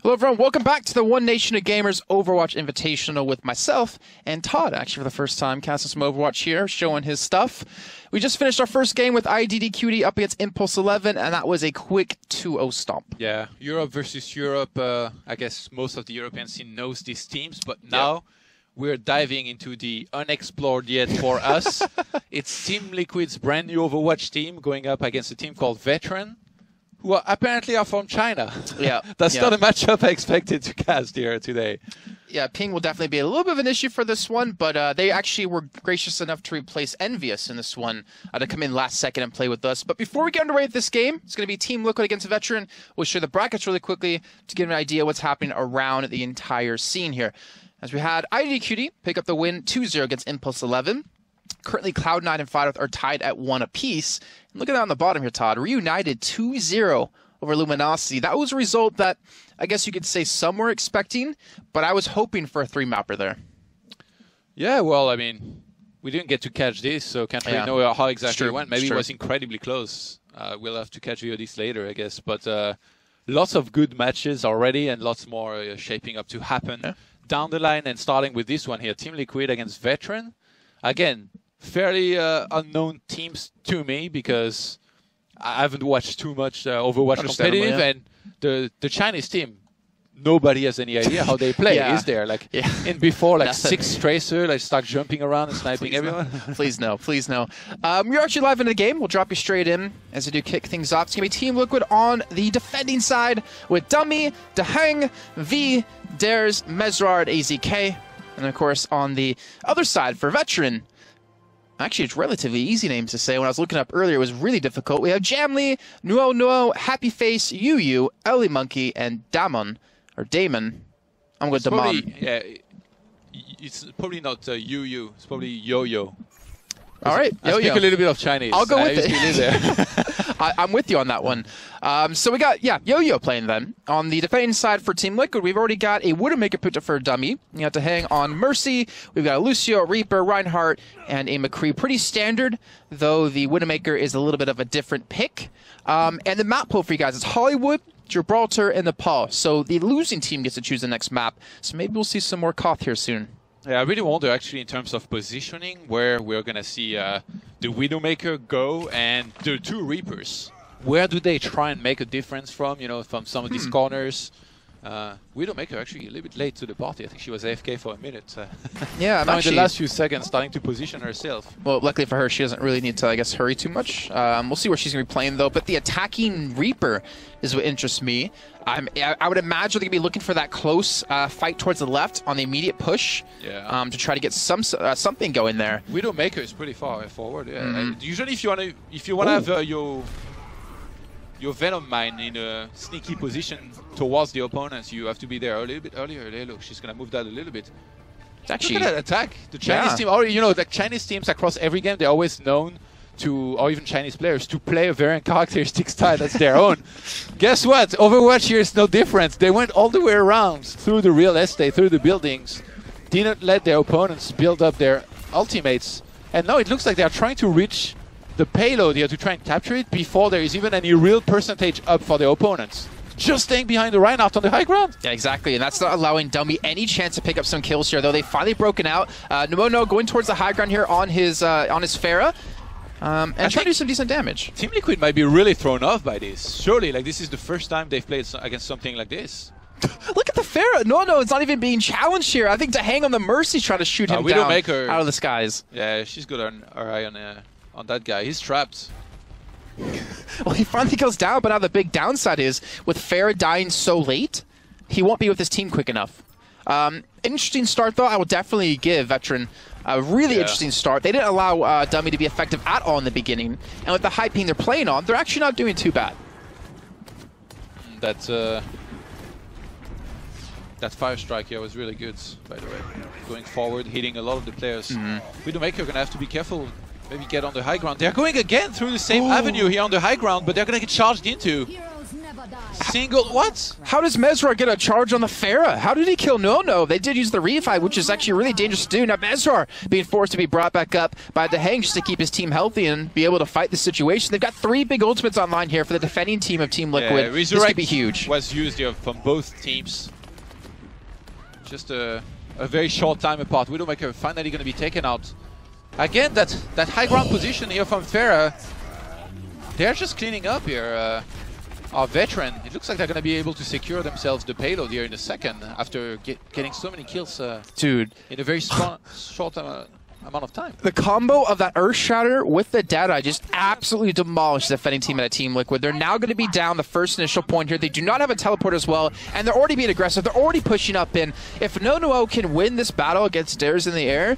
Hello everyone, welcome back to the One Nation of Gamers Overwatch Invitational with myself and Todd, actually for the first time, casting some Overwatch here, showing his stuff. We just finished our first game with IDDQD up against Impulse 11, and that was a quick 2-0 stomp. Yeah, Europe versus Europe. I guess most of the European scene knows these teams, but now we're diving into the unexplored yet for us. It's Team Liquid's brand new Overwatch team going up against a team called Veteran, who apparently are from China. Yeah, That's not a matchup I expected to cast here today. Yeah, ping will definitely be a little bit of an issue for this one, but they actually were gracious enough to replace Envious in this one to come in last second and play with us. But before we get underway with this game, it's going to be Team Liquid against Veteran. We'll show the brackets really quickly to give an idea what's happening around the entire scene here. As we had IDQD pick up the win 2-0 against Impulse 11. Currently, Cloud9 and Fire are tied at 1 apiece. And look at that on the bottom here, Todd. Reunited 2-0 over Luminosity. That was a result that I guess you could say some were expecting, but I was hoping for a 3-mapper there. Yeah, well, I mean, we didn't get to catch this, so can't really know how exactly it went. Maybe it was incredibly close. We'll have to catch VODs later, I guess. But lots of good matches already and lots more shaping up to happen down the line. And starting with this one here, Team Liquid against Veteran. Again, fairly unknown teams to me because I haven't watched too much Overwatch competitive, and the Chinese team, nobody has any idea how they play, is there? Like in before, like 6 Tracer, like start jumping around and sniping everyone. Please no, please no. You're actually live into the game. We'll drop you straight in as we do kick things off. It's going to be Team Liquid on the defending side with Dummy, Deheng, V, Dares, Mesrard, AZK. And of course, on the other side for Veteran, actually, it's relatively easy names to say. When I was looking up earlier, it was really difficult. We have Jamli, Nuo Nuo, Happy Face, Yu, Ellie Monkey, and Damon. Or Damon. I'm with Damon. Yeah, it's probably not Yu. It's probably Yo-Yo. All right, I speak a little bit of Chinese. I'll go with it. There. I'm with you on that one. So we got, Yo-Yo playing then. On the defending side for Team Liquid, we've already got a Widowmaker picked up for a dummy. You have to hang on Mercy. We've got a Lucio, Reaper, Reinhardt, and a McCree. Pretty standard, though the Widowmaker is a little bit of a different pick. And the map pool for you guys is Hollywood, Gibraltar, and Nepal. So the losing team gets to choose the next map. So maybe we'll see some more Koth here soon. Yeah, I really wonder, actually, in terms of positioning, where we're going to see the Widowmaker go and the 2 Reapers. Where do they try and make a difference from, from some of these corners? Widowmaker actually a little bit late to the party. I think she was AFK for a minute. Yeah, now in the last few seconds starting to position herself. Well, luckily for her, she doesn't really need to, I guess, hurry too much. We'll see where she's going to be playing, though. But the attacking Reaper is what interests me. I would imagine they're going to be looking for that close fight towards the left on the immediate push to try to get something going there. Widowmaker is pretty far forward. Yeah. Usually, if you want to have your Venom Mine in a sneaky position towards the opponents, you have to be there a little bit earlier. Look, she's going to move that a little bit. Actually, look at that attack. The Chinese team, the Chinese teams across every game, they're always known to, or even Chinese players, to play a very characteristic style that's their own. Guess what? Overwatch here is no different. They went all the way around through the real estate, through the buildings, didn't let their opponents build up their ultimates. And now it looks like they're trying to reach the payload here to try and capture it before there is even any real percentage up for the opponents. Just staying behind the Reinhardt on the high ground. Yeah, exactly, and that's not allowing Dummy any chance to pick up some kills here, though they've finally broken out. Nuono going towards the high ground here on his Pharah. And trying to do some decent damage. Team Liquid might be really thrown off by this. Surely, like, this is the first time they've played against something like this. Look at the Pharah. No, it's not even being challenged here. I think to hang on the Mercy trying to shoot him down out of the skies. Yeah, she's got her eye on that guy. He's trapped. Well, he finally goes down, but now the big downside is, with Pharah dying so late, he won't be with his team quick enough. Interesting start, though. I will definitely give Veteran a really interesting start. They didn't allow Dummy to be effective at all in the beginning. And with the high ping they're playing on, they're actually not doing too bad. That fire strike here was really good, by the way. Going forward, hitting a lot of the players. Widowmaker going to have to be careful. Maybe get on the high ground. They're going again through the same avenue here on the high ground, but they're going to get charged into. Single, what? How does Mesrar get a charge on the Pharah? How did he kill No? They did use the revive, which is actually really dangerous to do. Now Mesrar being forced to be brought back up by the Hang just to keep his team healthy and be able to fight the situation. They've got 3 big ultimates online here for the defending team of Team Liquid. This could be huge. Was used here from both teams. Just a very short time apart. Widowmaker finally going to be taken out. Again, that high ground position here from Pharah. They're just cleaning up here. Our veteran, it looks like they're going to be able to secure themselves the payload here in a second after getting so many kills Dude, in a very short amount of time. The combo of that Earth Shatter with the Deadeye just absolutely demolished the defending team at Team Liquid. They're now going to be down the first initial point here. They do not have a teleport as well, and they're already being aggressive. They're already pushing up in. If No can win this battle against Dares in the air,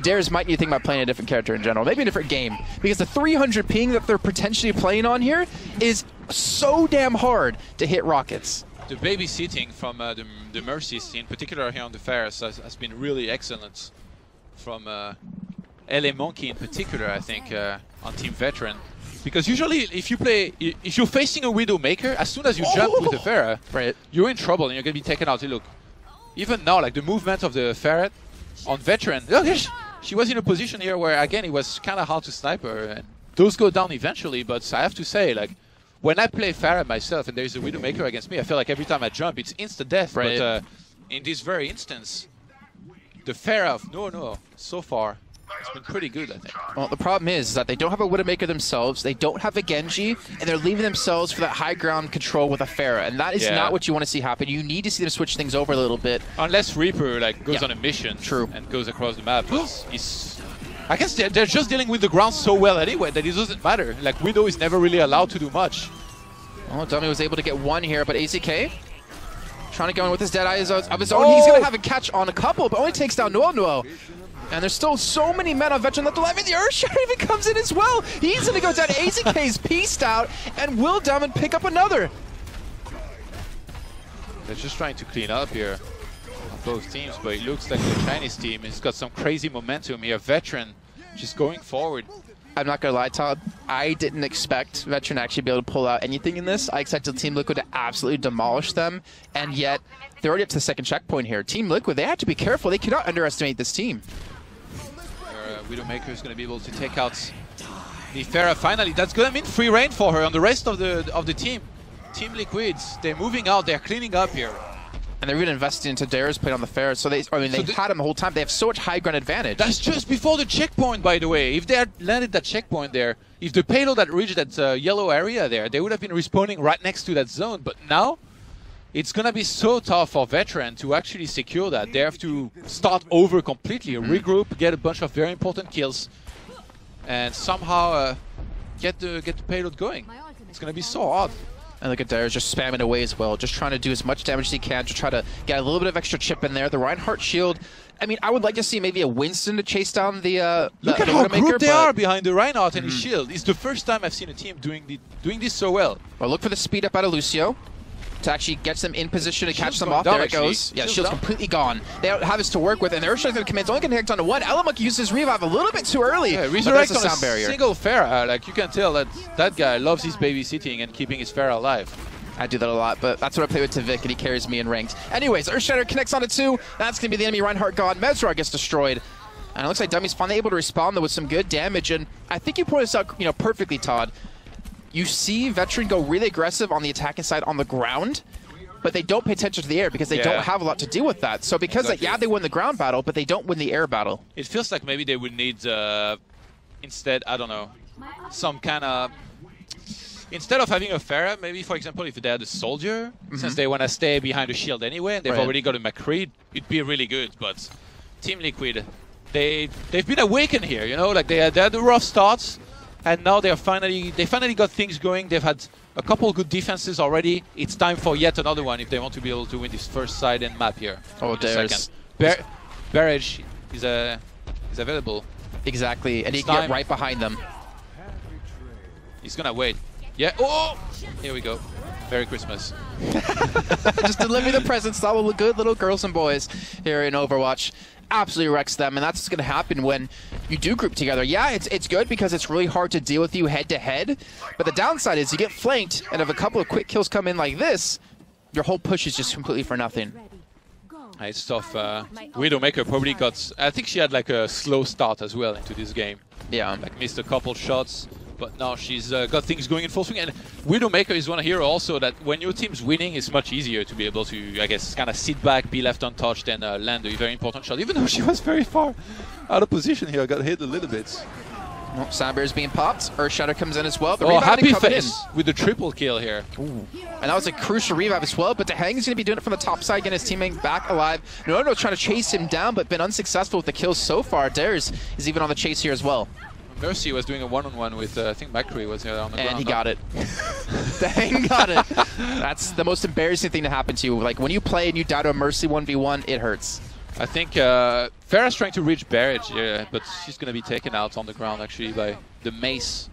Dares might need to think about playing a different character in general, maybe a different game, because the 300 ping that they're potentially playing on here is so damn hard to hit rockets. The babysitting from the Mercies, in particular here on the Pharos, has been really excellent. From LA Monkey in particular, I think, on Team Veteran. Because usually, if you're facing a Widowmaker, as soon as you jump with the Pharah, right, you're in trouble and you're going to be taken out. Look, even now, like the movement of the Ferret on Veteran, look, she was in a position here where, again, it was kind of hard to snipe her. And those go down eventually, but I have to say, like, when I play Pharah myself and there's a Widowmaker against me, I feel like every time I jump, it's instant death. Right. But in this very instance, the Pharah of No, so far, it's been pretty good, I think. Well, the problem is that they don't have a Widowmaker themselves, they don't have a Genji, and they're leaving themselves for that high ground control with a Pharah, and that is not what you want to see happen. You need to see them switch things over a little bit. Unless Reaper goes on a mission and goes across the map. I guess they're just dealing with the ground so well anyway that it doesn't matter. Like, Widow is never really allowed to do much. Well, Dummy was able to get 1 here, but AZK trying to go in with his Deadeye of his own. He's going to have a catch on a couple, but only takes down No. And there's still so many men on Veteran left alive, and the Earthshatter even comes in as well. He's going to go down. AZK's pieced out, and will down and pick up another. They're just trying to clean up here on both teams, but it looks like the Chinese team has got some crazy momentum here. Veteran just going forward. I'm not going to lie, Todd. I didn't expect Veteran to actually be able to pull out anything in this. I expected Team Liquid to absolutely demolish them, and yet they're already up to the second checkpoint here. Team Liquid, they have to be careful. They cannot underestimate this team. Widowmaker is going to be able to take out the Pharah finally. That's going to mean free reign for her on the rest of the team. Team Liquids, they're moving out, they're cleaning up here. And they're even investing into Dares playing on the Pharah, so they've had him the whole time. They have so much high ground advantage. That's just before the checkpoint, by the way. If they had landed that checkpoint there, if the payload had reached that yellow area there, they would have been respawning right next to that zone. But now, it's going to be so tough for Veteran to actually secure that. They have to start over completely, regroup, get a bunch of very important kills, and somehow get the payload going. It's going to be so hard. And look at Dares just spamming away as well, just trying to do as much damage as he can to try to get a little bit of extra chip in there. The Reinhardt shield, I mean, I would like to see maybe a Winston to chase down the Look at how grouped they are behind the Reinhardt and his shield. It's the first time I've seen a team doing this so well. Well, look for the speed up out of Lucio to actually get them in position to catch them off. There it goes. Yeah, shield's completely gone. They don't have this to work with, and the Earthshaker's going to come in. It's only going to hit down to 1. Elamuk uses revive a little bit too early. Yeah, resurrect on sound barrier. Single Pharah. Like, you can tell that guy loves his babysitting and keeping his Pharah alive. I do that a lot, but that's what I play with Tavik, and he carries me in ranked. Anyways, Earthshatter connects onto 2. That's going to be the enemy Reinhardt gone. Mesrar gets destroyed. And it looks like Dummy's finally able to respond, though, with some good damage. And I think you pointed this out, perfectly, Todd. You see Veteran go really aggressive on the attacking side on the ground, but they don't pay attention to the air because they don't have a lot to do with that. So because they win the ground battle, but they don't win the air battle. It feels like maybe they would need, instead, I don't know, some kind of... Instead of having a Pharah, maybe, for example, if they had a soldier, since they want to stay behind the shield anyway, and they've already got a McCree, it'd be really good. But Team Liquid, they've been awakened here, like they had the rough starts, and now they finally got things going. They've had a couple good defenses already. It's time for yet another one if they want to be able to win this first side and map here. Oh, there's Barrage is available. Exactly, and he can get right behind them. He's gonna wait. Yeah. Oh, here we go. Merry Christmas. Just deliver the presents to all the good little girls and boys here in Overwatch. absolutely wrecks them, and that's what's going to happen when you do group together. Yeah, it's good because it's really hard to deal with you head-to-head, but the downside is you get flanked, and if a couple of quick kills come in like this, your whole push is just completely for nothing. It's tough. Widowmaker probably got... I think she had like a slow start as well into this game. Yeah. Like missed a couple shots, but now she's got things going in full swing. And Widowmaker is one hero also that when your team's winning, it's much easier to be able to, I guess, kind of sit back, be left untouched, and land a very important shot. Even though she was very far out of position here, got hit a little bit. Well, Soundbear's being popped. Earthshadow comes in as well. Oh, Happy Face with the triple kill here. Ooh. And that was a crucial revive as well, but Dehang's going to be doing it from the top side, getting his teammate back alive. No, trying to chase him down, but been unsuccessful with the kills so far. Dares is even on the chase here as well. Mercy was doing a one-on-one with, I think Macri was on the ground. And he got it. Dehang got it. That's the most embarrassing thing to happen to you. Like, when you play and you die to a Mercy 1v1, it hurts. I think Farah's trying to reach Barrage, but she's going to be taken out on the ground actually by the mace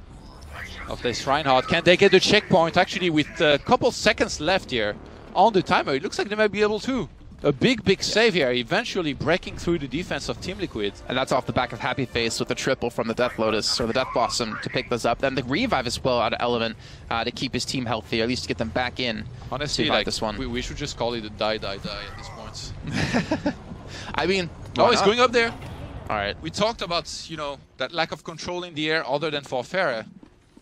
of this Reinhardt. Can they get the checkpoint actually with a couple seconds left here on the timer? It looks like they might be able to. A big save here, eventually breaking through the defense of Team Liquid. And that's off the back of Happy Face with the triple from the Death Lotus, or the Death Blossom, to pick those up. Then the revive as well out of Element to keep his team healthy, or at least to get them back in. Honestly, like this one. We should just call it a die at this point. I mean... Oh, he's going up there. All right. We talked about, you know, that lack of control in the air other than for Farah.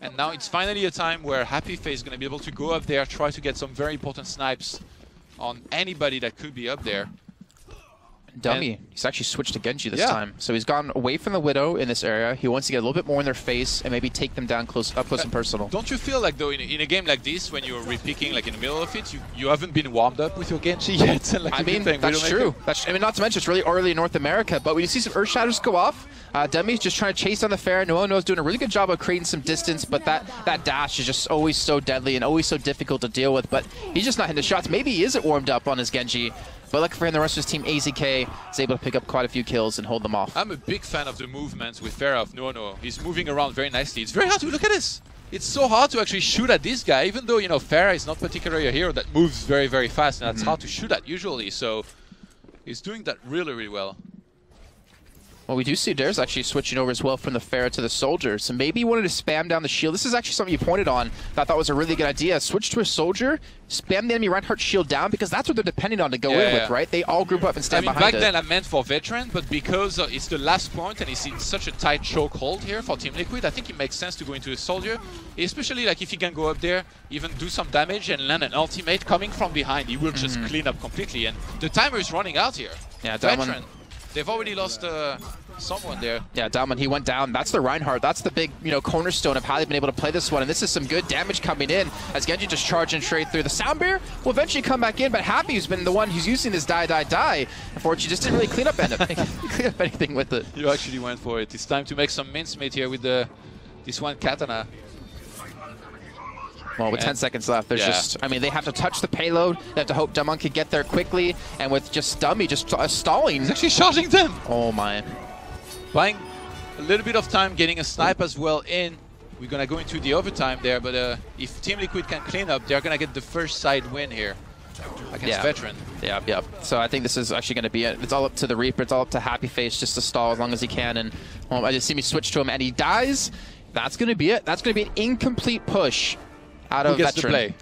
And now it's finally a time where Happy Face is going to be able to go up there, try to get some very important snipes on anybody that could be up there. Dummy, he's actually switched to Genji this time. So he's gone away from the Widow in this area. He wants to get a little bit more in their face and maybe take them down up close and personal. Don't you feel like, though, in a game like this, when you're repicking like in the middle of it, you haven't been warmed up with your Genji yet? Like I mean, that's true. I mean, not to mention, it's really early in North America, but when you see some Earth Shadows go off, Demi's just trying to chase down the Farah. Noah's doing a really good job of creating some distance, but that dash is just always so deadly and always so difficult to deal with. But he's just not hitting the shots. Maybe he isn't warmed up on his Genji. But lucky for him, the rest of his team, AZK, is able to pick up quite a few kills and hold them off. I'm a big fan of the movements with Farah of Noah. He's moving around very nicely. It's very hard to look at this. It's so hard to actually shoot at this guy, even though, you know, Farah is not particularly a hero that moves very fast, and that's hard to shoot at usually. So he's doing that really well. Well, we do see Dares actually switching over as well from the Farah to the Soldier. So maybe he wanted to spam down the shield. This is actually something you pointed on that I thought was a really good idea. Switch to a Soldier, spam the enemy Reinhardt's shield down, because that's what they're depending on to go in with, right? They all group up and stand behind it. Back then I meant for Veteran, but because it's the last point and it's in such a tight chokehold here for Team Liquid, I think it makes sense to go into a Soldier, especially like if he can go up there, even do some damage and land an ultimate coming from behind. He will just clean up completely, and the timer is running out here. Yeah, Veteran. They've already lost someone there. Yeah, Dalman, he went down. That's the Reinhardt. That's the big, you know, cornerstone of how they've been able to play this one. And this is some good damage coming in as Genji just charging straight through. The Soundbear will eventually come back in, but Happy, who's been the one who's using this die. Unfortunately, just didn't really clean up anything with it. You actually went for it. It's time to make some mincemeat here with this one Katana. Well, with 10 seconds left, there's just, I mean, they have to touch the payload. They have to hope Dumon could get there quickly. And with just Dummy just stalling. He's actually charging them. Oh, my. Buying a little bit of time, getting a snipe as well in. We're going to go into the overtime there. But if Team Liquid can clean up, they're going to get the first side win here against Veteran. Yeah. So I think this is actually going to be it. It's all up to the Reaper. It's all up to Happy Face just to stall as long as he can. And I just see me switch to him and he dies. That's going to be it. That's going to be an incomplete push. Out of Veteran.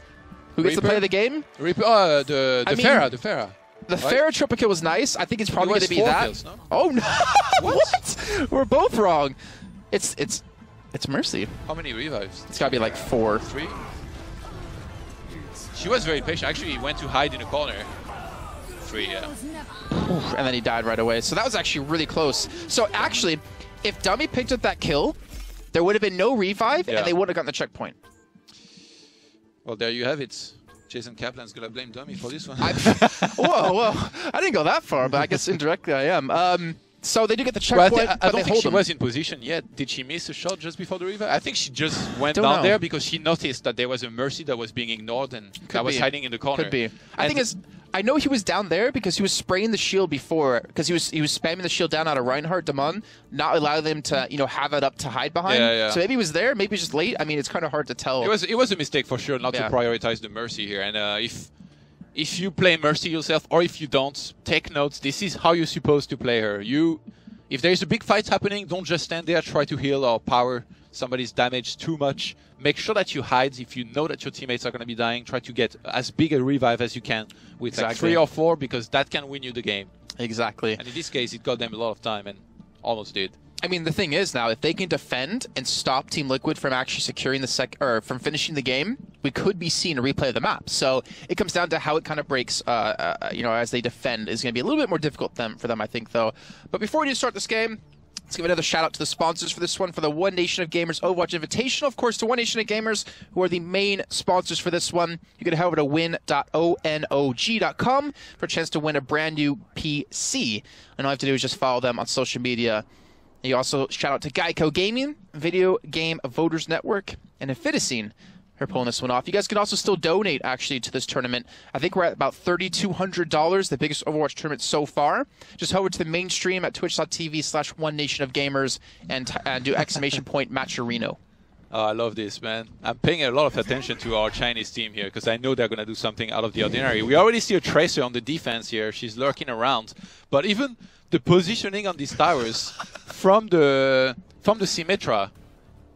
Who gets to play the game? Reaper, the Farah. The Farah triple kill was nice. I think it's probably going to be that. Kills, no? Oh no! What? We're both wrong. It's Mercy. How many revives? It's got to be like 4. 3. She was very patient. Actually, he went to hide in a corner. 3, yeah. Oof, and then he died right away. So that was actually really close. So actually, if Dummy picked up that kill, there would have been no revive, and they would have gotten the checkpoint. Well, there you have it. Jason Kaplan's going to blame Dummy for this one. Whoa. I didn't go that far, but I guess indirectly I am. So they do get the checkpoint, well, I don't think she was in position yet. Did she miss a shot just before the revive? I think she just went down there because she noticed that there was a Mercy that was being ignored and that was hiding in the corner. Could be. I know he was down there because he was spraying the shield before, because he was spamming the shield down out of Reinhardt, Damon, not allowing them to, you know, have it up to hide behind. So maybe he was there, maybe just late. I mean, it's kind of hard to tell. It was a mistake for sure not to prioritize the Mercy here. And if if you play Mercy yourself or if you don't, take notes. This is how you're supposed to play her. If there's a big fight happening, don't just stand there, try to heal or power somebody's damage too much. Make sure that you hide. If you know that your teammates are going to be dying, try to get as big a revive as you can with like 3 or 4, because that can win you the game. Exactly. And in this case, it got them a lot of time and almost did. I mean, the thing is now, if they can defend and stop Team Liquid from actually securing the from finishing the game, we could be seeing a replay of the map. So it comes down to how it kind of breaks, you know, as they defend is going to be a little bit more difficult for them, I think, though. But before we do start this game, let's give another shout out to the sponsors for this one, for the One Nation of Gamers Overwatch Invitational. Of course, to One Nation of Gamers, who are the main sponsors for this one. You can head over to win.onog.com for a chance to win a brand new PC. And all you have to do is just follow them on social media. You also shout out to Geico Gaming, Video Game Voters Network, and Infiticine for pulling this one off. You guys can also still donate, actually, to this tournament. I think we're at about $3,200, the biggest Overwatch tournament so far. Just head over to the main stream at twitch.tv/OneNationOfGamers and do !Matcherino. Oh, I love this, man. I'm paying a lot of attention to our Chinese team here because I know they're going to do something out of the ordinary. We already see a Tracer on the defense here. She's lurking around. But even the positioning on these towers from the Symmetra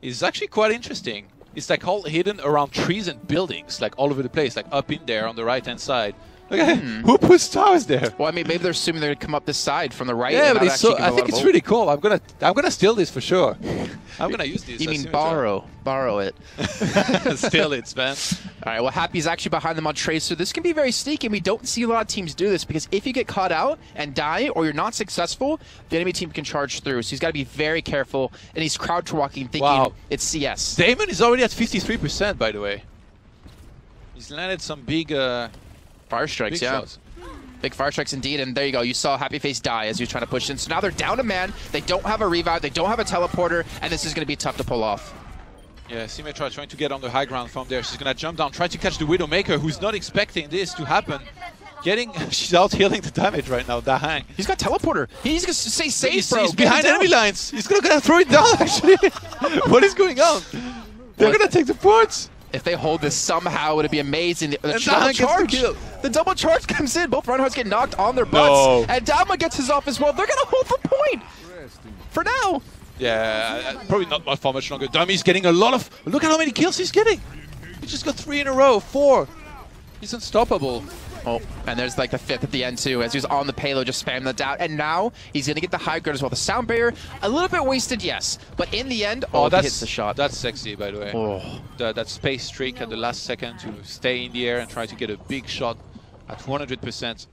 is actually quite interesting. It's like all hidden around trees and buildings, like all over the place, like up in there on the right-hand side. Okay, who puts towers there? Well, I mean, maybe they're assuming they're going to come up this side from the right. Yeah, but it's so, I think it's really cool. I'm gonna steal this for sure. I'm gonna use this. You mean borrow it? Steal it, man. All right. Well, Happy's actually behind them on Tracer. This can be very sneaky, and we don't see a lot of teams do this because if you get caught out and die, or you're not successful, the enemy team can charge through. So he's got to be very careful, and he's crouch walking, thinking it's CS. Damon is already at 53%, by the way. He's landed some big. Fire strikes, shots. Big fire strikes indeed, and there you go. You saw Happy Face die as he was trying to push in. So now they're down a man. They don't have a revive. They don't have a teleporter, and this is going to be tough to pull off. Yeah, Symmetra trying to get on the high ground from there. She's going to jump down, try to catch the Widowmaker, who's not expecting this to happen. She's out healing the damage right now, Dahang. He's got teleporter. He's going to stay safe, bro. He's behind enemy lines. He's going to throw it down, actually. What is going on? They're going to take the ports. If they hold this somehow, it would be amazing. The double charge. The double charge comes in. Both Reinhardts get knocked on their butts. And Dama gets his off as well. They're going to hold the point for now. Yeah, probably not for much longer. Dummy's getting a lot of... Look at how many kills he's getting. He just got 3 in a row, 4. He's unstoppable. Oh, and there's like the 5th at the end too, as he's on the payload, just spamming that down. And now he's going to get the high ground as well. The sound barrier, a little bit wasted, yes. But in the end, he hits the shot. That's sexy, by the way. Oh. That space streak at the last second to stay in the air and try to get a big shot at 100%.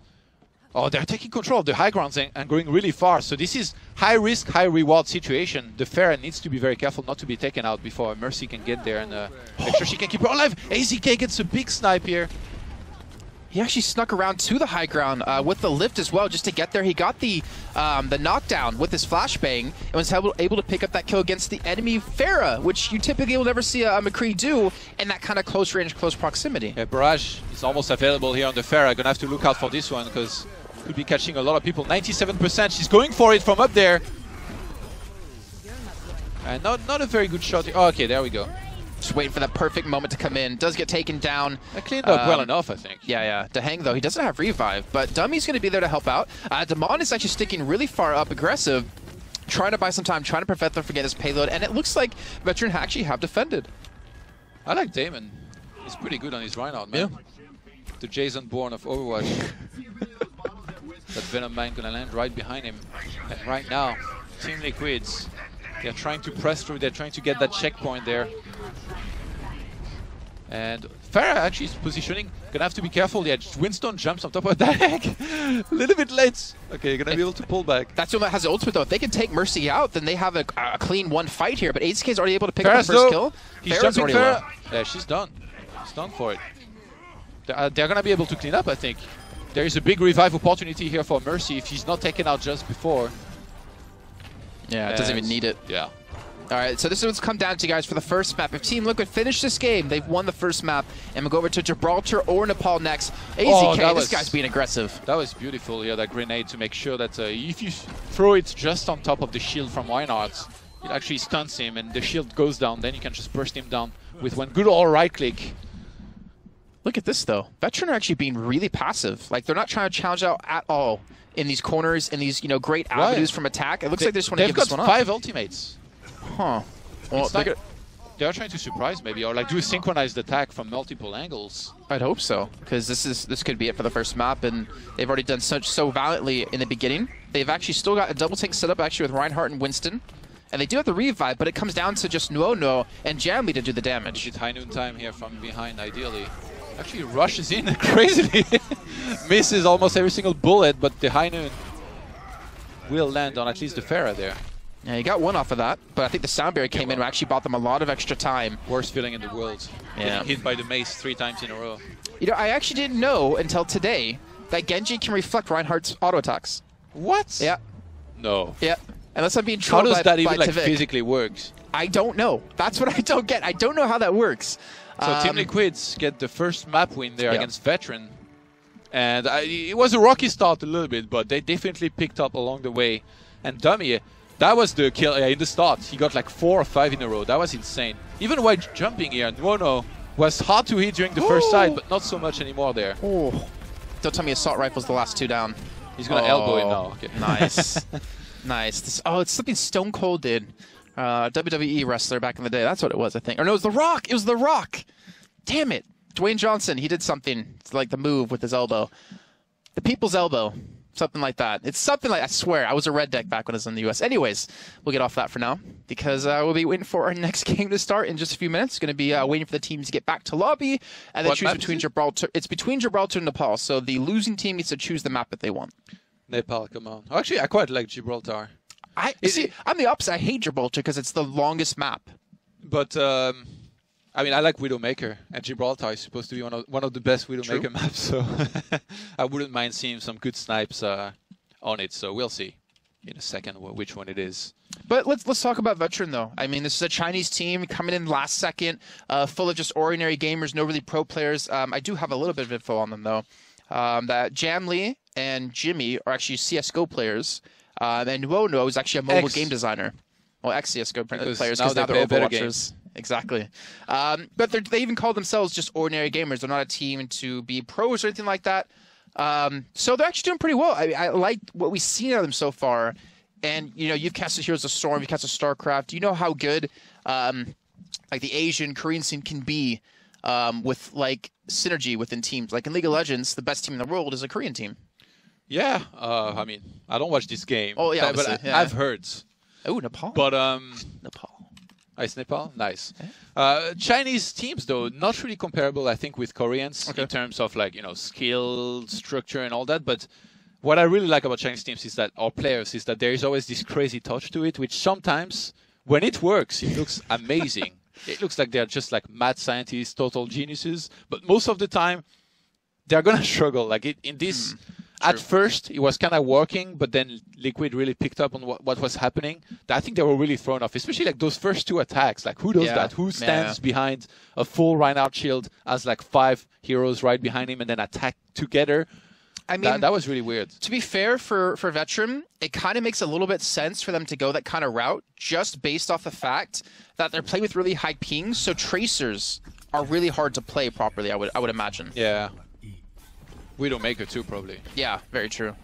Oh, they're taking control of the high grounds and going really far. So this is high risk, high reward situation. The Pharah needs to be very careful not to be taken out before Mercy can get there and make sure she can keep her alive. AZK gets a big snipe here. He actually snuck around to the high ground with the lift as well, just to get there. He got the knockdown with his flashbang and was able to pick up that kill against the enemy Pharah, which you typically will never see a McCree do in that kind of close range, close proximity. Yeah, Barrage is almost available here on the Pharah. Gonna have to look out for this one because could be catching a lot of people. 97%. She's going for it from up there. And not a very good shot. Oh, okay, there we go. Just waiting for that perfect moment to come in. Does get taken down. That cleaned up well enough, I think. Yeah. Dahang, though, he doesn't have revive, but Dummy's going to be there to help out. Damon is actually sticking really far up, aggressive, trying to buy some time, trying to prevent them from getting his payload, and it looks like Veteran actually have defended. I like Damon. He's pretty good on his Reinhardt, man. Yeah. The Jason Bourne of Overwatch. That Venom Mine going to land right behind him. And right now, Team Liquids, they're trying to press through, they're trying to get that checkpoint there. And Pharah actually is positioning. Gonna have to be careful. Yeah, Winston jumps on top of that. A little bit late. Okay, gonna be able to pull back. That's the one that has the ultimate though. If they can take Mercy out, then they have a clean one fight here. But AZK is already able to pick up the first kill. He's jumping Pharah. Yeah, she's done. She's done for it. They're gonna be able to clean up, I think. There is a big revive opportunity here for Mercy if she's not taken out just before. Yeah, it doesn't even need it. Yeah. All right, so this is what's come down to, guys, for the first map. If Team Liquid finish this game, they've won the first map, and we'll go over to Gibraltar or Nepal next. AZK, this guy's being aggressive. That was beautiful, yeah, that grenade to make sure that if you throw it just on top of the shield from Reinhardt, it actually stuns him, and the shield goes down. Then you can just burst him down with one good old right click. Look at this, though. Veteran are actually being really passive. Like, they're not trying to challenge out at all in these corners, in these, great avenues from attack. It looks like they just want to give this one up. They've got 5 ultimates. Huh. Well, they're trying to surprise, maybe, or like do a synchronized attack from multiple angles. I'd hope so, because this could be it for the first map, and they've already done so valiantly in the beginning. They've actually still got a double tank set up, actually, with Reinhardt and Winston. And they do have the revive, but it comes down to just Nuono and Jamli to do the damage. It's high noon time here from behind, ideally. Actually rushes in crazily. Misses almost every single bullet, but the high noon will land on at least the Pharah there. Yeah, he got one off of that, but I think the sound barrier came in and actually bought them a lot of extra time. Worst feeling in the world. Yeah. Getting hit by the mace 3 times in a row. I actually didn't know until today that Genji can reflect Reinhardt's auto attacks. What? Yeah. No. Yeah. Unless I'm being trolled by How does that even Tavik. Physically work? I don't know. That's what I don't get. I don't know how that works. So Team Liquids get the first map win there against Veteran. And it was a rocky start a little bit, but they definitely picked up along the way. And Dummy, that was the kill in the start. He got like 4 or 5 in a row. That was insane. Even while jumping here, Nuono was hard to hit during the first side, but not so much anymore there. Oh. Don't tell me Assault Rifle's the last 2 down. He's going to elbow it now. Okay. Nice. Nice. It's something Stone Cold did. WWE wrestler back in the day. That's what it was, I think. Or no, it was The Rock. It was The Rock. Damn it. Dwayne Johnson, he did something. It's like the move with his elbow. The people's elbow. Something like that. It's something like, I swear, I was a red deck back when I was in the US. Anyways, we'll get off that for now because we'll be waiting for our next game to start in just a few minutes. Going to be waiting for the teams to get back to lobby and then choose between Gibraltar. It's between Gibraltar and Nepal, so the losing team needs to choose the map that they want. Nepal, come on. Actually, I quite like Gibraltar. I'm the opposite. I hate Gibraltar because it's the longest map. But I mean, I like Widowmaker, and Gibraltar is supposed to be one of the best Widowmaker maps, so I wouldn't mind seeing some good snipes on it. So we'll see in a second which one it is. But let's talk about Veteran though. I mean, this is a Chinese team coming in last second, full of just ordinary gamers, no really pro players. I do have a little bit of info on them though. That Jamli and Jimmy are actually CS:GO players, and Nuono is actually a mobile game designer. Well, ex-CS:GO players because now they're Overwatchers. Exactly. But they even call themselves just ordinary gamers. They're not a team to be pros or anything like that. So they're actually doing pretty well. I like what we've seen of them so far. And, you've casted Heroes of Storm, you've casted StarCraft. Do you know how good like the Asian, Korean scene can be with like synergy within teams? Like in League of Legends, the best team in the world is a Korean team. Yeah. I mean, I don't watch this game. Oh, yeah. But I've heard. Oh, Nepal? But, Nepal. Nice, Nepal. Nice. Chinese teams, though, not really comparable, I think, with Koreans in terms of, like, skill, structure, and all that. But what I really like about Chinese teams is that, or players, is that there is always this crazy touch to it, which sometimes, when it works, it looks amazing. It looks like they're just, like, mad scientists, total geniuses. But most of the time, they're going to struggle. Like, in this... At first, it was kind of working, but then Liquid really picked up on what was happening. I think they were really thrown off, especially like those first 2 attacks. Like, who does that? Who stands behind a full Reinhardt shield as like 5 heroes right behind him and then attack together? I mean, that was really weird. To be fair, for Veteran, it kind of makes a little bit sense for them to go that kind of route, just based off the fact that they're playing with really high pings, so tracers are really hard to play properly, I would imagine. Yeah. Widowmaker too, probably. Yeah, very true.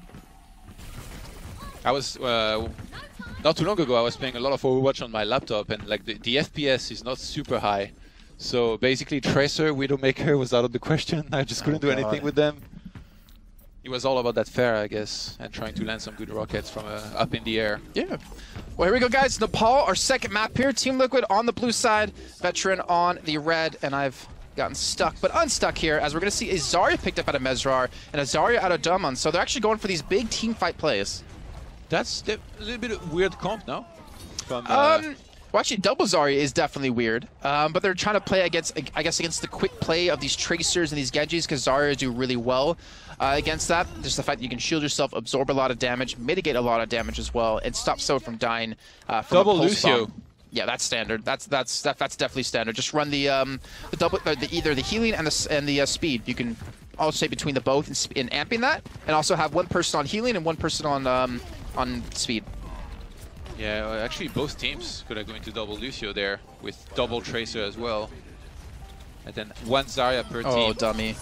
I was not too long ago. I was playing a lot of Overwatch on my laptop, and like the FPS is not super high. So basically, Tracer, Widowmaker was out of the question. I just couldn't do anything with them. It was all about that Pharah, I guess, and trying to land some good rockets from up in the air. Yeah. Well, here we go, guys. Nepal, our second map here. Team Liquid on the blue side, Veteran on the red, and I've gotten stuck, but unstuck here, as we're going to see a Zarya picked up out of Mezrar and a Zarya out of Daman. So they're actually going for these big team fight plays. That's a little bit of weird comp, no? From, well, actually, double Zarya is definitely weird, but they're trying to play against, I guess, against the quick play of these Tracers and these Genjis, because Zarya do really well against that. Just the fact that you can shield yourself, absorb a lot of damage, mitigate a lot of damage as well, and stop someone from dying from double a pulse Lucio. bomb. Yeah, that's standard. That's definitely standard. Just run the double, either the healing and the speed. You can alternate between the both in amping that, and also have one person on healing and one person on speed. Yeah, actually both teams could have go into double Lucio there with double Tracer as well. And then one Zarya per team. Oh, dummy.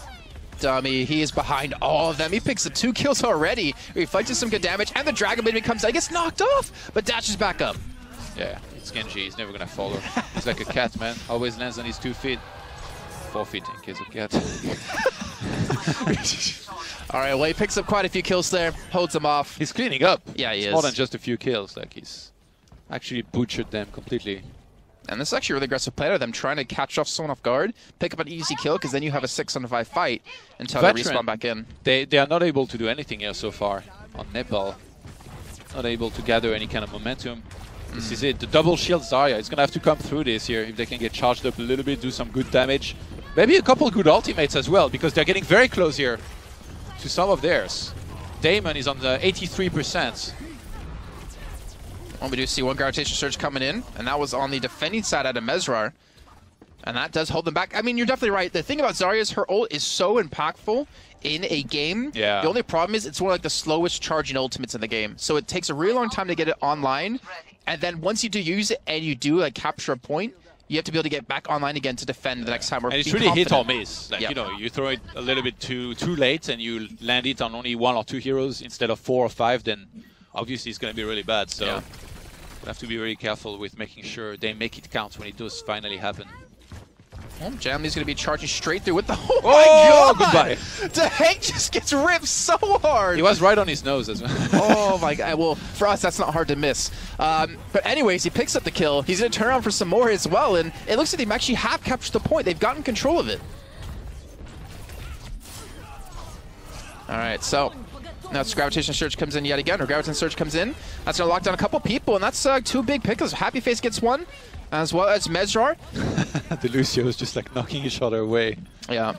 Dummy, he is behind all of them. He picks up 2 kills already. He reflected some good damage, and the Dragon Blade comes out. He gets knocked off, but dashes back up. Yeah, it's Genji. He's never gonna follow. He's like a cat, man. Always lands on his 2 feet. 4 feet in case of cat. All right, well, he picks up quite a few kills there, holds them off. He's cleaning up. Yeah, he is. More than just a few kills. Like, he's actually butchered them completely. And this is actually a really aggressive play of them, trying to catch off someone off guard, pick up an easy kill, because then you have a 6-on-5 fight until they respawn back in. They are not able to do anything here so far on Nepal. Not able to gather any kind of momentum. This is it. The double shield Zarya is going to have to come through this here if they can get charged up a little bit, do some good damage. Maybe a couple good ultimates as well, because they're getting very close here to some of theirs. Damon is on the 83%. Well, we do see one Gravitation Surge coming in, and that was on the defending side out of Mesrar. And that does hold them back. I mean, you're definitely right. The thing about Zarya is her ult is so impactful in a game. Yeah. The only problem is it's one of like the slowest charging ultimates in the game. So it takes a really long time to get it online. And then once you do use it and you do like capture a point, you have to be able to get back online again to defend the next time. And it's really hit or miss. Like, you know, you throw it a little bit too late and you land it on only 1 or 2 heroes instead of 4 or 5, then obviously it's going to be really bad. So you have to be very careful with making sure they make it count when it does finally happen. Well, Jamley's going to be charging straight through with the... Oh my god! Goodbye. Deheng just gets ripped so hard! He was right on his nose as well. Oh my god. Well, for us, that's not hard to miss. But anyways, he picks up the kill. He's going to turn around for some more as well, and it looks like they actually have captured the point. They've gotten control of it. Alright, so... Now it's Gravitation Surge comes in yet again, or Gravitation Surge comes in. That's going to lock down a couple people, and that's 2 big picks. Happy Face gets 1, as well as Mesrar. The Lucio is just like knocking each other away. Yeah.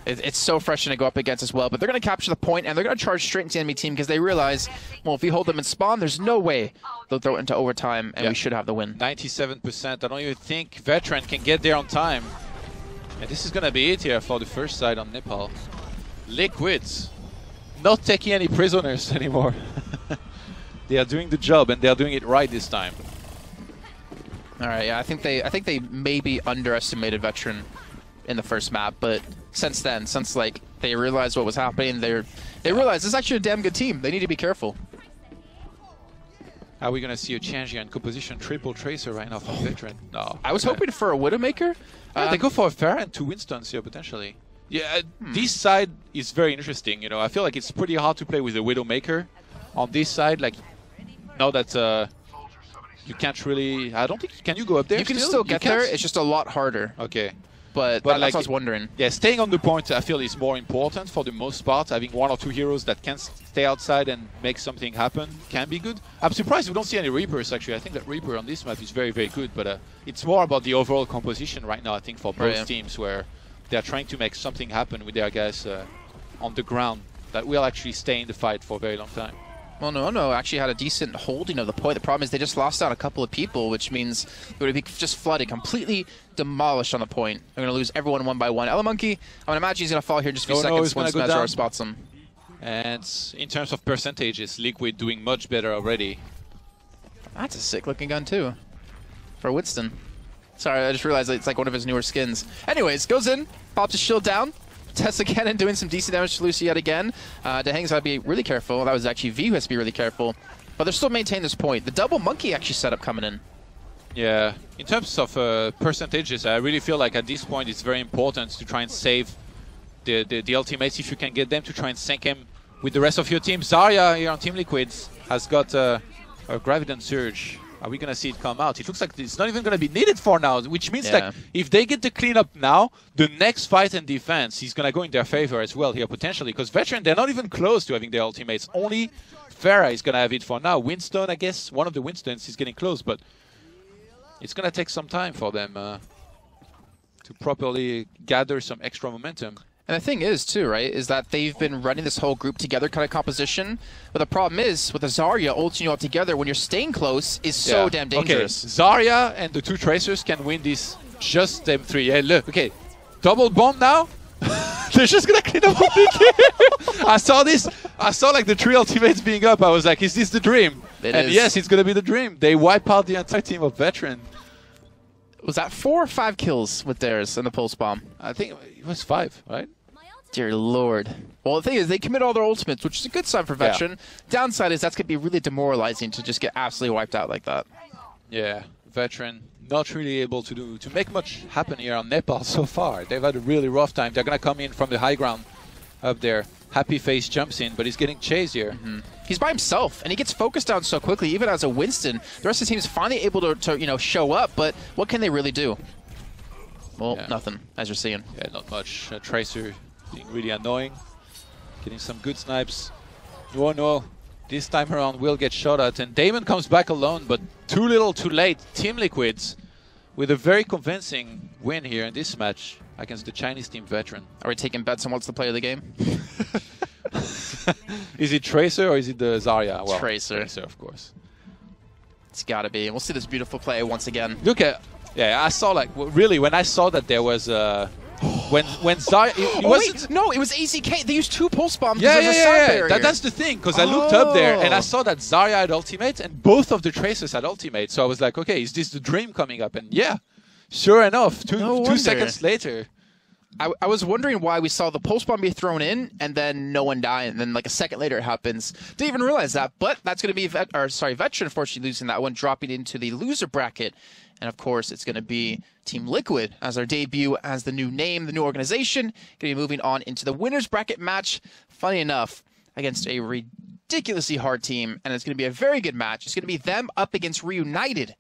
It's so frustrating to go up against as well, but they're going to capture the point, and they're going to charge straight into the enemy team because they realize, well, if we hold them in spawn, there's no way they'll throw it into overtime, and we should have the win. 97%. I don't even think Veteran can get there on time. And this is going to be it here for the first side on Nepal. Liquids. Not taking any prisoners anymore. They are doing the job, and they are doing it right this time. All right, yeah, I think they maybe underestimated Veteran in the first map, but since then, since like they realized what was happening, they realized this is actually a damn good team. They need to be careful. Are we gonna see a change here in composition? Triple Tracer right now from Veteran. No. I was hoping for a Widowmaker. They go for a Pharah and 2 Winstons here potentially. Yeah, this side is very interesting. You know, I feel like it's pretty hard to play with a Widowmaker. On this side, like now that you can't really. I don't think. Can you go up there? You can still get there. It's just a lot harder. Okay. But that's like, what I was wondering. Yeah, staying on the point, I feel, is more important for the most part. Having 1 or 2 heroes that can stay outside and make something happen can be good. I'm surprised we don't see any Reapers, actually. I think that Reaper on this map is very, very good. But it's more about the overall composition right now, I think, for both teams, where they're trying to make something happen with their guys on the ground that will actually stay in the fight for a very long time. Well, no, actually had a decent holding of the point. The problem is they just lost out a couple of people, which means it would be just flooded, completely demolished on the point. They're going to lose everyone 1 by 1. Monkey, I'm going to imagine he's going to fall here in just a few seconds once Mesrar spots him. And in terms of percentages, Liquid doing much better already. That's a sick-looking gun, too, for Winston. Sorry, I just realized it's like one of his newer skins. Anyways, goes in, pops his shield down. Test again and doing some decent damage to Lucy yet again. Deheng's got to be really careful. That was actually V who has to be really careful. But they're still maintaining this point. The double monkey actually set up coming in. Yeah, in terms of percentages, I really feel like at this point it's very important to try and save the ultimates if you can get them, to try and sync him with the rest of your team. Zarya here on Team Liquids has got a Graviton Surge. Are we going to see it come out? It looks like it's not even going to be needed for now, which means that if they get the cleanup now, the next fight and defense is going to go in their favor as well here, potentially. Because Veteran, they're not even close to having their ultimates. Only Pharah is going to have it for now. Winston, I guess, one of the Winstons is getting close, but it's going to take some time for them to properly gather some extra momentum. And the thing is, too, right, is that they've been running this whole group together kind of composition. But the problem is, with the Zarya ulting you all together, when you're staying close, is so damn dangerous. Okay, Zarya and the 2 Tracers can win this, just them 3. Yeah, look, okay, double bomb now. They're just going to clean up the I saw this. I saw like the 3 ultimates being up. I was like, is this the dream? It is. Yes, it's going to be the dream. They wipe out the entire team of Veteran. Was that 4 or 5 kills with theirs in the pulse bomb? I think it was 5, right? Dear Lord. Well, the thing is, they commit all their ultimates, which is a good sign for Veteran. Yeah. Downside is that's going to be really demoralizing to just get absolutely wiped out like that. Yeah, Veteran not really able to make much happen here on Nepal so far. They've had a really rough time. They're going to come in from the high ground up there. Happy Face jumps in, but he's getting chased here. He's by himself, and he gets focused down so quickly, even as a Winston. The rest of the team is finally able to you know, show up, but what can they really do? Well, nothing, as you're seeing. Yeah, not much. Tracer being really annoying. Getting some good snipes. No, this time around will get shot at, and Damon comes back alone, but too little, too late. Team Liquids with a very convincing win here in this match against the Chinese team Veteran. Are we taking bets on what's the play of the game? Is it Tracer or is it the Zarya? Well, Tracer. Tracer, of course. It's got to be. And we'll see this beautiful play once again. Look at, yeah, I saw like, really, when I saw that there was when Zarya, it wasn't. No, it was ACK. They used 2 pulse bombs. Yeah. That's the thing, because I looked up there and I saw that Zarya had ultimate and both of the Tracers had ultimate. So I was like, okay, is this the dream coming up? And yeah, sure enough, two seconds later. I was wondering why we saw the pulse bomb be thrown in and then no one die, and then like a second later it happens. Didn't even realize that, but that's going to be Veteran unfortunately losing that one, dropping into the loser bracket. And of course, it's going to be Team Liquid as our debut, as the new name, the new organization, going to be moving on into the winners bracket match. Funny enough, against a ridiculously hard team, and it's going to be a very good match. It's going to be them up against Reunited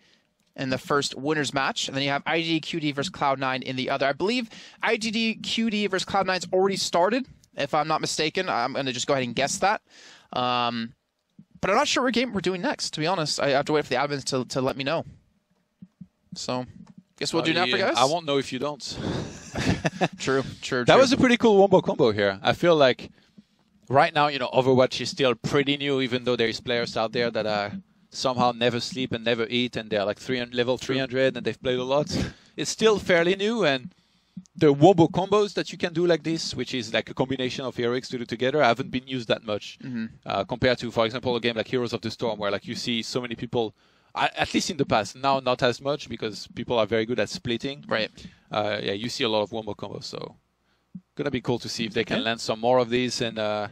in the first winners match, and then you have IGD QD versus Cloud9 in the other. I believe IGD QD versus Cloud9's already started, if I'm not mistaken. I'm going to just go ahead and guess that. But I'm not sure what game we're doing next, to be honest. I have to wait for the admins to let me know. So, guess we'll do that for guys. I won't know if you don't. True. That was a pretty cool wombo combo here. I feel like right now, you know, Overwatch is still pretty new, even though there's players out there that somehow never sleep and never eat, and they're like level 300 and they've played a lot. It's still fairly new, and the wombo combos that you can do like this, which is like a combination of heroics to do together, haven't been used that much compared to, for example, a game like Heroes of the Storm, where like you see so many people, at least in the past, now not as much because people are very good at splitting. Right. Yeah, you see a lot of wombo combos, so gonna be cool to see if they can land some more of these. And I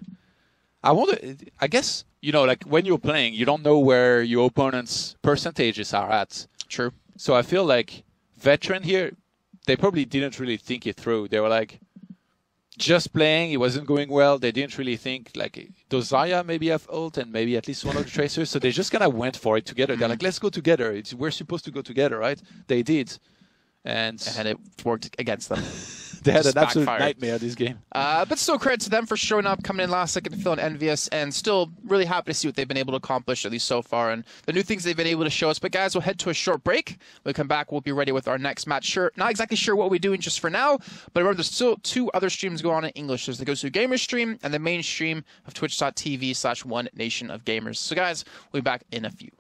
wonder, I guess, you know, like when you're playing, you don't know where your opponent's percentages are at. True. So I feel like Veteran here, they probably didn't really think it through. They were like, just playing, it wasn't going well. They didn't really think, like, does Zarya maybe have ult and maybe at least one of the Tracers? So they just kind of went for it together. They're like, let's go together. We're supposed to go together, right? They did. And it worked against them. They had an absolute nightmare this game. But still credit to them for showing up, coming in last second, feeling envious, and still really happy to see what they've been able to accomplish, at least so far, and the new things they've been able to show us. But guys, we'll head to a short break. When we come back, we'll be ready with our next match. Sure, not exactly sure what we're doing just for now, but remember, there's still 2 other streams going on in English. There's the Go To Gamer stream and the main stream of twitch.tv/OneNationOfGamers. So guys, we'll be back in a few.